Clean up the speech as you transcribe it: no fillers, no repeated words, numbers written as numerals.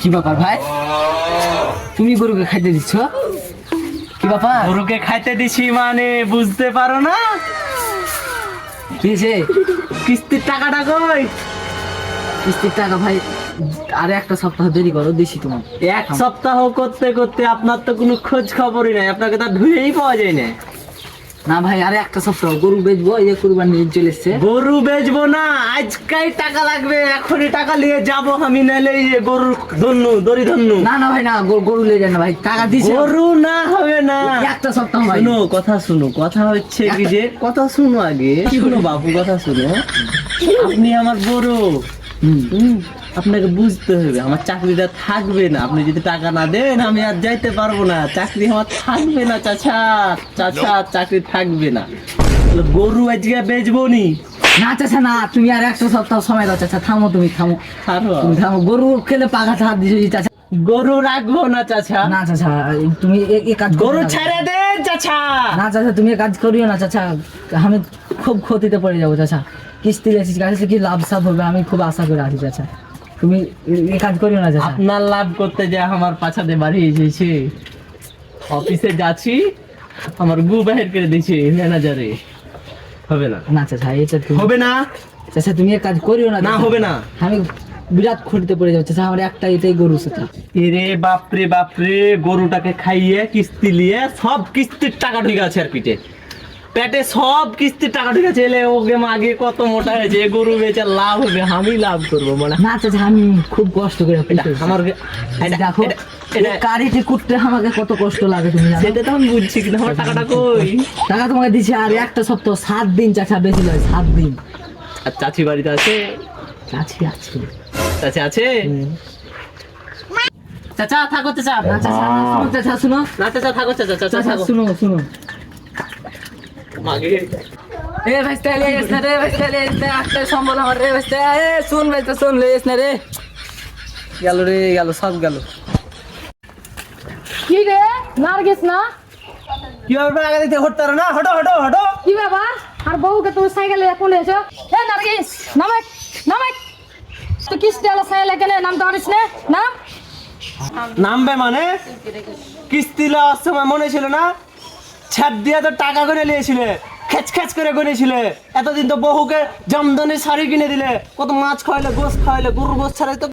কি ব্যাপার ভাই, তুমি গরুকে খাইতে দিচ্ছ? কি ব্যাপার? গরুকে খাইতে দিছি মানে বুঝতে পারো না? কি হয়েছে? কিস্তির টাকাটা কই? কিস্তির টাকা ভাই আরে একটা সপ্তাহ দেরি করো, দিছি তোমার। এক সপ্তাহ করতে করতে আপনার তো কোনো খোঁজ খবরই নাই, আপনাকে তো ধুয়েই পাওয়া যায় না। না ভাই আরে একটা সপ্তাহ, গরু বেচবো, এই যে কুরবানি ঈদ চলে এসছে। গরু বেচবো না, আজকাই টাকা লাগবে, এখনই টাকা নিয়ে যাবো আমি, নাইলে এই যে গরুর ধন্যু দড়ি ধন্যু। না না ভাই না, গরু লে যান না ভাই, টাকা দিছি। গরু না হবে না, একটা সপ্তাহ ভাই। শুনো কথা শুনো, কথা হচ্ছে কি যে কথা শুনো আগে, শুনো বাবু কথা শুনো। আপনি আমার বড়, আপনাকে বুঝতে হবে আমার চাকরিটা থাকবে না, আপনি যদি টাকা না দেন আমি আর যাইতে পারবো না, চাকরি আমার থাকবে না চাচা, চাচা চাকরি থাকবে না। গরু আজকে বেচবো নি। না চাচা না, তুমি আর একটা সপ্তাহ সময় দাও চাচা, থামো তুমি থামো, তুমি থামো। গরু খেলে পাখাতে হাত দিয়েছি চাচা। গরু রাখবো না চাচা। না চাচা তুমি এ কাজ করো গরু না। ছেড়ে দেন চাচা। না চাচা তুমি এ কাজ করিও না চাচা, আমি খুব ক্ষতিতে পড়ে যাবো চাচা। কিস্তি লেছিস কাছে কি লাভ সাভ হবে, আমি খুব আশা করে আছি চাচা, তুমি এ কাজ করিও না চাচা। আপনার লাভ করতে যা আমার পাছাতে বাড়ি এসেছে, অফিসে যাচ্ছি আমার গু বাহির করে দিয়েছে ম্যানেজারে। হবে না, না চাচা এটা হবে না চাচা, তুমি এ কাজ করিও না না, চাচা। হবে না। আমি বিরাট ক্ষতিতে পড়ে যাবো চাচা, আমার একটা এটাই গরু চাচা। এরে বাপরে বাপরে, গরুটাকে খাইয়ে কিস্তি নিয়ে সব কিস্তির টাকা ঢুকে আছে আর পিঠে পেটে সব কিস্তির টাকা ঢুকে আছে। এলে ওকে আগে কত মোটা হয়েছে, গরু বেচে লাভ হবে, আমি লাভ করবো মানে। না চাচা আমি খুব কষ্ট করে পুষেছি। আমার দেখো গাড়িটি কুটতে আমাকে কত কষ্ট লাগে তুমি জানো? সেটা তো আমি বুঝছি, কিন্তু আমার টাকাটা কই? টাকা তোমাকে দিছি আর একটা সপ্তাহ, 7 দিন চাচা, বেশি নয় 7 দিন। আর চাচি বাড়িতে আছে? চাচি আছে। চাচি আছে? চাচা থাকো চাচা। না চাচা শুনো চাচা, শুনো না চাচা থাকো চাচা, চাচা চাচা থাকো। শুনো শুনো। আগে এ ভাইস্তা লে এস না রে, ভাইস্তা লে এস না, একটা সম্বল আমার রে ভাইস্তা। এ শুন ভাইস্তা শুন, লে এস না রে। গেল রে গেল, সব গেল। কি রে নার্গিস না? কি হবে আগে দিতে হটতে না, হটো হটো হটো। কি ব্যাপার? আর বউকে তুমি সাইকেলে কোলে এসো? এ নার্গিস নামে নামে, তো কিস্তি আলো সাইকেলে কেন নামতে পারিস না? নাম নামবে মানে কিস্তি লওয়ার সময় মনে ছিল না, ছাদ দিয়ে তো টাকা করে নিয়েছিলে, খেচ খেচ করে গনেছিলে। এতদিন তো বহুকে জামদানি শাড়ি কিনে দিলে, কত মাছ খাওয়াইলে, গোস খাওয়াইলে, গরুর গোস ছাড়াই তো